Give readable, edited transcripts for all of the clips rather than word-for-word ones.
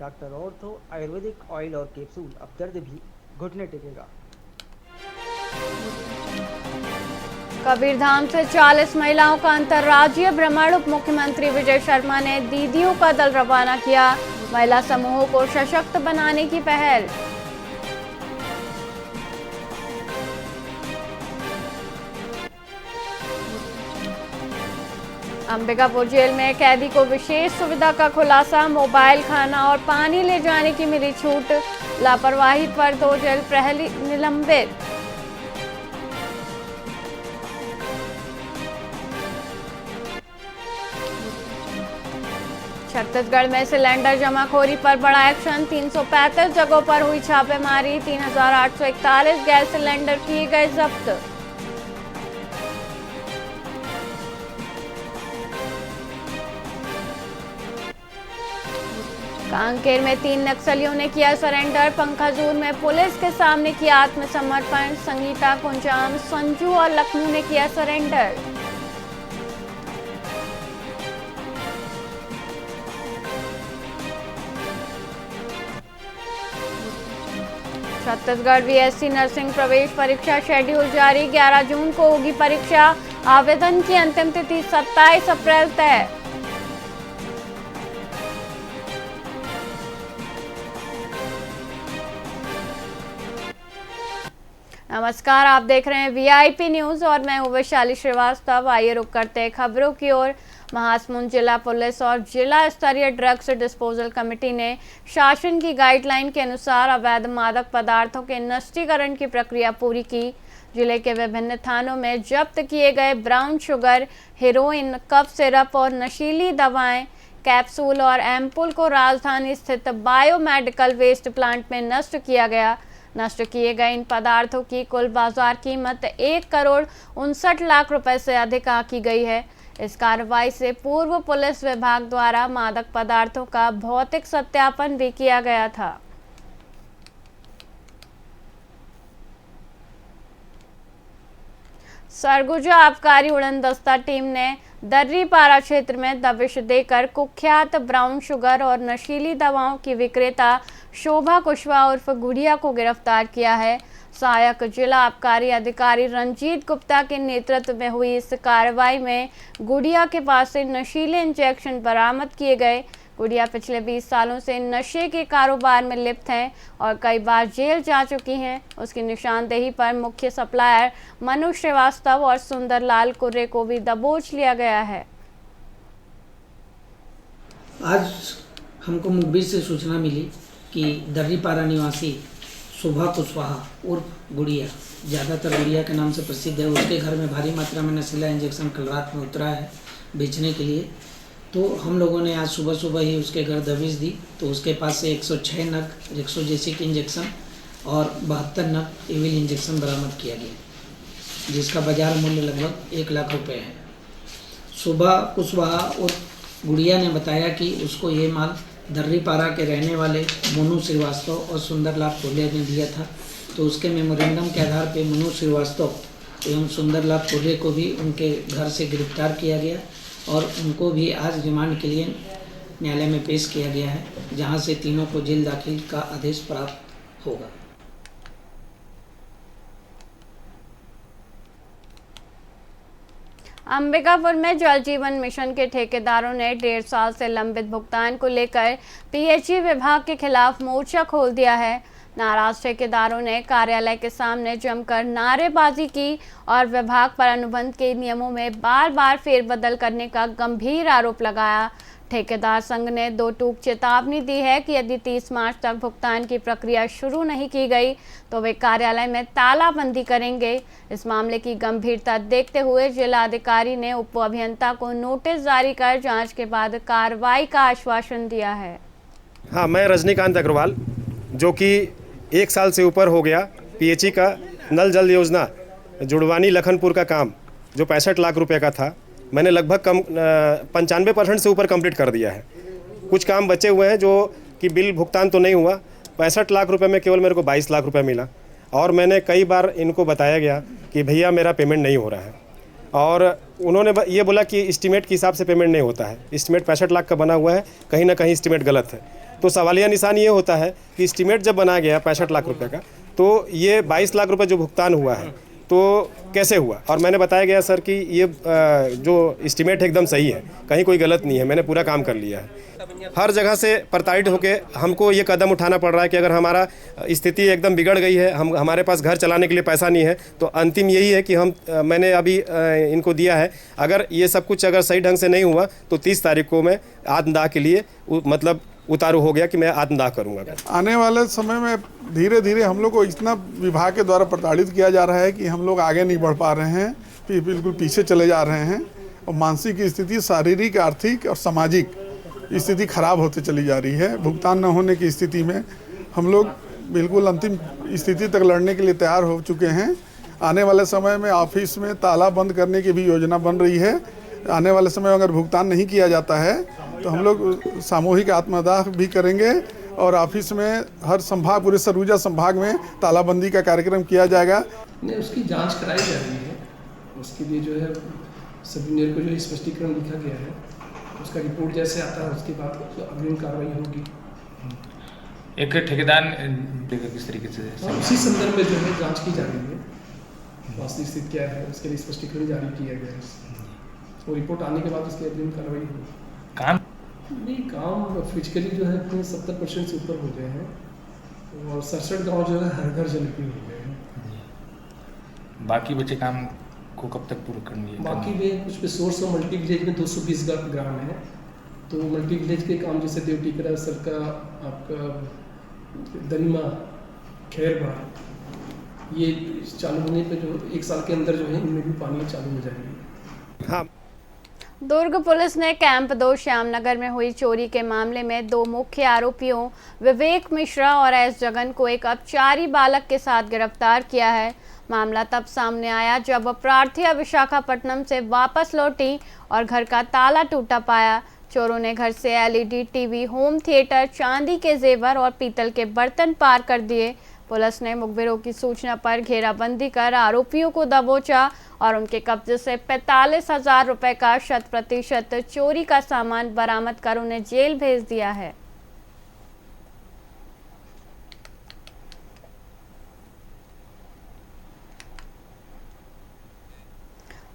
Doctor ortho Ayurvedic oil और capsule, अब दर्द भी घुटने टेकेगा। कबीरधाम से 40 महिलाओं का अंतर्राज्यीय भ्रमण। उप मुख्यमंत्री विजय शर्मा ने दीदियों का दल रवाना किया। महिला समूहों को सशक्त बनाने की पहल। अंबिकापुर जेल में कैदी को विशेष सुविधा का खुलासा। मोबाइल, खाना और पानी ले जाने की मिली छूट। लापरवाही पर 2 जेल प्रहरी निलंबित। छत्तीसगढ़ में सिलेंडर जमाखोरी पर बड़ा एक्शन। 335 जगहों पर हुई छापेमारी। 3841 गैस सिलेंडर किए गए जब्त। कांकेर में 3 नक्सलियों ने किया सरेंडर। पंखाजूर में पुलिस के सामने किया आत्मसमर्पण। संगीता, कुंजाम, संजू और लखनऊ ने किया सरेंडर। छत्तीसगढ़ बीएससी नर्सिंग प्रवेश परीक्षा शेड्यूल जारी। 11 जून को होगी परीक्षा। आवेदन की अंतिम तिथि 27 अप्रैल तय। नमस्कार, आप देख रहे हैं वीआईपी न्यूज और मैं हूं वैशाली श्रीवास्तव। आइए रुक करते हैं खबरों की ओर। महासमुंद जिला पुलिस और जिला स्तरीय ड्रग्स डिस्पोजल कमेटी ने शासन की गाइडलाइन के अनुसार अवैध मादक पदार्थों के नष्टीकरण की प्रक्रिया पूरी की। जिले के विभिन्न थानों में जब्त किए गए brown sugar, heroin, cough syrup और नशीली दवाएं, कैप्सूल और एम्पुल को राजधानी स्थित बायोमेडिकल वेस्ट प्लांट में नष्ट किया गया। नष्ट किए गए इन पदार्थों की कुल बाजार कीमत 1,59,00,000 रुपए से अधिक आंकी गई है। इस कार्रवाई से पूर्व पुलिस विभाग द्वारा मादक पदार्थों का भौतिक सत्यापन भी किया गया था। सरगुजा आबकारी उड़नदस्ता टीम ने दर्रीपारा क्षेत्र में दबिश देकर कुख्यात ब्राउन शुगर और नशीली दवाओं की विक्रेता शोभा कुशवाहा उर्फ गुड़िया को गिरफ्तार किया है। सहायक जिला आबकारी अधिकारी रंजीत गुप्ता के नेतृत्व में हुई इस कार्रवाई में गुड़िया के पास से नशीले इंजेक्शन बरामद किए गए। गुड़िया पिछले 20 सालों से नशे के कारोबार में लिप्त हैं और कई बार जेल जा चुकी हैं। उसकी निशानदेही पर मुख्य सप्लायर मनु श्रीवास्तव और सुंदरलाल कुर्रे को भी दबोच लिया गया है। आज हमको मुखबिर से सूचना मिली कि दर्रीपारा निवासी शोभा कुशवाहा उर्फ गुड़िया, ज़्यादातर गुड़िया के नाम से प्रसिद्ध है, उसके घर में भारी मात्रा में नशीला इंजेक्शन कल रात में उतरा है बेचने के लिए। तो हम लोगों ने आज सुबह सुबह ही उसके घर दबिश दी तो उसके पास से 106 नग रेक्सोजेसिक इंजेक्शन और 72 नग एविल इंजेक्शन बरामद किया गया, जिसका बाजार मूल्य लगभग 1 लाख रुपए है। शोभा कुशवाहा और गुड़िया ने बताया कि उसको ये माल दर्रीपारा के रहने वाले मनु श्रीवास्तव और सुंदरलाल कुर्रे ने दिया था। तो उसके मेमोरेंडम के आधार पर मनु श्रीवास्तव एवं सुंदरलाल कुर्रे को भी उनके घर से गिरफ्तार किया गया और उनको भी आज रिमांड के लिए न्यायालय में पेश किया गया है, जहां से तीनों को जेल दाखिल का आदेश प्राप्त होगा। अंबिकापुर में जल जीवन मिशन के ठेकेदारों ने 1.5 साल से लंबित भुगतान को लेकर पीएचई विभाग के खिलाफ मोर्चा खोल दिया है। नाराज ठेकेदारों ने कार्यालय के सामने जमकर नारेबाजी की और विभाग पर अनुबंध के नियमों में बार बार फेरबदल करने का गंभीर आरोप लगाया। ठेकेदार संघ ने 2 टूक चेतावनी दी है कि यदि 30 मार्च तक भुगतान की प्रक्रिया शुरू नहीं की गई तो वे कार्यालय में तालाबंदी करेंगे। इस मामले की गंभीरता देखते हुए जिला अधिकारी ने उप अभियंता को नोटिस जारी कर जांच के बाद कार्रवाई का आश्वासन दिया है। हाँ, मैं रजनीकांत अग्रवाल, जो कि 1 साल से ऊपर हो गया पीएचई का नल जल योजना जुड़वानी लखनपुर का काम जो 65 लाख रुपए का था, मैंने लगभग 95% से ऊपर कंप्लीट कर दिया है। कुछ काम बचे हुए हैं जो कि बिल भुगतान तो नहीं हुआ। 65 लाख रुपए में केवल मेरे को 22 लाख रुपए मिला और मैंने कई बार इनको बताया गया कि भैया मेरा पेमेंट नहीं हो रहा है और उन्होंने ये बोला कि एस्टीमेट के हिसाब से पेमेंट नहीं होता है। एस्टीमेट 65 लाख का बना हुआ है, कहीं ना कहीं एस्टीमेट गलत है। तो सवालिया निशान ये होता है कि एस्टीमेट जब बनाया गया 65 लाख रुपए का, तो ये 22 लाख रुपए जो भुगतान हुआ है तो कैसे हुआ। और मैंने बताया गया सर कि ये जो एस्टीमेट है एकदम सही है, कहीं कोई गलत नहीं है, मैंने पूरा काम कर लिया है। हर जगह से प्रताड़ित होके हमको ये कदम उठाना पड़ रहा है कि अगर हमारा स्थिति एकदम बिगड़ गई है, हमारे पास घर चलाने के लिए पैसा नहीं है, तो अंतिम यही है कि मैंने अभी इनको दिया है, अगर ये सब कुछ अगर सही ढंग से नहीं हुआ तो 30 तारीख को मैं आत्मदाह के लिए मतलब उतारू हो गया कि मैं आत्मदाह करूंगा। आने वाले समय में धीरे धीरे हम लोग को इतना विभाग के द्वारा प्रताड़ित किया जा रहा है कि हम लोग आगे नहीं बढ़ पा रहे हैं, फिर बिल्कुल पीछे चले जा रहे हैं और मानसिक स्थिति, शारीरिक, आर्थिक और सामाजिक स्थिति खराब होते चली जा रही है। भुगतान न होने की स्थिति में हम लोग बिल्कुल अंतिम स्थिति तक लड़ने के लिए तैयार हो चुके हैं। आने वाले समय में ऑफिस में ताला बंद करने की भी योजना बन रही है। आने वाले समय में अगर भुगतान नहीं किया जाता है तो हम लोग सामूहिक आत्मदाह भी करेंगे और ऑफिस में हर संभाग, पूरे सरगुजा संभाग में तालाबंदी का कार्यक्रम किया जाएगा। नहीं, उसकी जांच कराई जा रही है। उसके लिए जो है सभी मेरे को जो स्पष्टीकरण लिखा गया है, उसका रिपोर्ट जैसे आता है उसके बाद जो अग्रिम कार्रवाई होगी। एक ठेकेदार किस तरीके से उसी संदर्भ में जो है जांच की जा रही है, वास्तविक स्थिति क्या है उसके लिए स्पष्टीकरण जारी किया गया है। वो रिपोर्ट आने के बाद उसकी अग्रिम कार्रवाई होगी। काम नहीं, काम फिजिकली जो है 70% से ऊपर हो गए हैं और 67 गाँव जो है हर घर जल के हो गए हैं। बाकी बचे काम को कब तक पूरा करनी है? बाकी में कुछ रिसोर्स और मल्टी विलेज में 220 ग्राम है, तो मल्टी विलेज के काम जैसे देवटीकरा, सरका, आपका दरिमा, खैरबार, ये चालू होने पे जो 1 साल के अंदर जो है इनमें भी पानी चालू हो जाएगी। हाँ। दुर्ग पुलिस ने कैंप 2 श्यामनगर में हुई चोरी के मामले में 2 मुख्य आरोपियों विवेक मिश्रा और एस जगन को एक अपचारी बालक के साथ गिरफ्तार किया है। मामला तब सामने आया जब प्रार्थिया विशाखापट्टनम से वापस लौटी और घर का ताला टूटा पाया। चोरों ने घर से एलईडी टीवी, होम थिएटर, चांदी के जेवर और पीतल के बर्तन पार कर दिए। पुलिस ने मुखबिरों की सूचना पर घेराबंदी कर आरोपियों को दबोचा और उनके कब्जे से 45,000 रुपए का 100% चोरी का सामान बरामद कर उन्हें जेल भेज दिया है।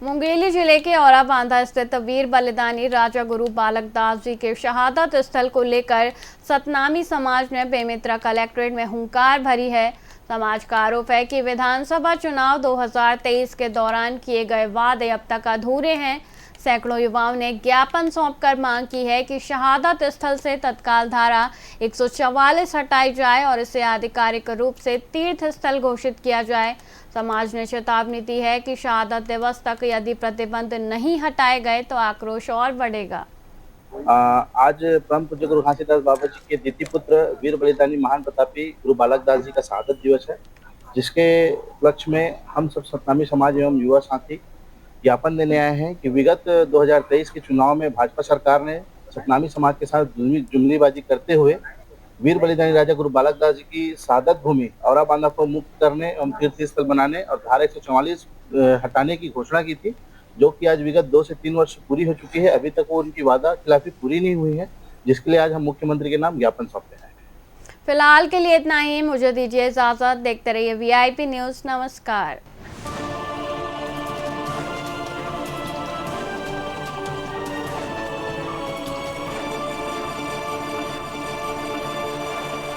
मुंगेली जिले के औराबांधा स्थित वीर बलिदानी राजा गुरु बालक दास जी के शहादत स्थल को लेकर सतनामी समाज ने बेमेतरा कलेक्ट्रेट में हुंकार भरी है। समाज का आरोप है कि विधानसभा चुनाव 2023 के दौरान किए गए वादे अब तक अधूरे हैं। सैकड़ों युवाओं ने ज्ञापन सौंपकर मांग की है कि शहादत स्थल से तत्काल धारा 144 हटाई जाए और इसे आधिकारिक रूप से तीर्थ स्थल घोषित किया जाए। समाज ने चेतावनी दी है कि शहादत दिवस तक यदि प्रतिबंध नहीं हटाए गए तो आक्रोश और बढ़ेगा। आज परम पूज्य गुरु घासीदास बाबा जी के द्वितीय पुत्र वीर बलिदानी महान प्रतापी गुरु बालक दास जी का शहादत दिवस है, जिसके उपलक्ष्य में हम सब सतनामी समाज एवं युवा साथी ज्ञापन देने आए हैं कि विगत 2023 के चुनाव में भाजपा सरकार ने सतनामी समाज के साथ जुमलीबाजी करते हुए वीर बलिदानी राजा गुरु बालक दास जी की शहादत भूमि औराबांधा को मुक्त करने एवं तीर्थ स्थल बनाने और धारा 144 हटाने की घोषणा की थी, जो कि आज विगत 2 से 3 वर्ष पूरी हो चुकी है। अभी तक वो उनकी वादा खिलाफी पूरी नहीं हुई है, जिसके लिए आज हम मुख्यमंत्री के नाम ज्ञापन सौंपते हैं। फिलहाल के लिए इतना ही, मुझे दीजिए इजाजत। देखते रहिए VIP न्यूज़। नमस्कार।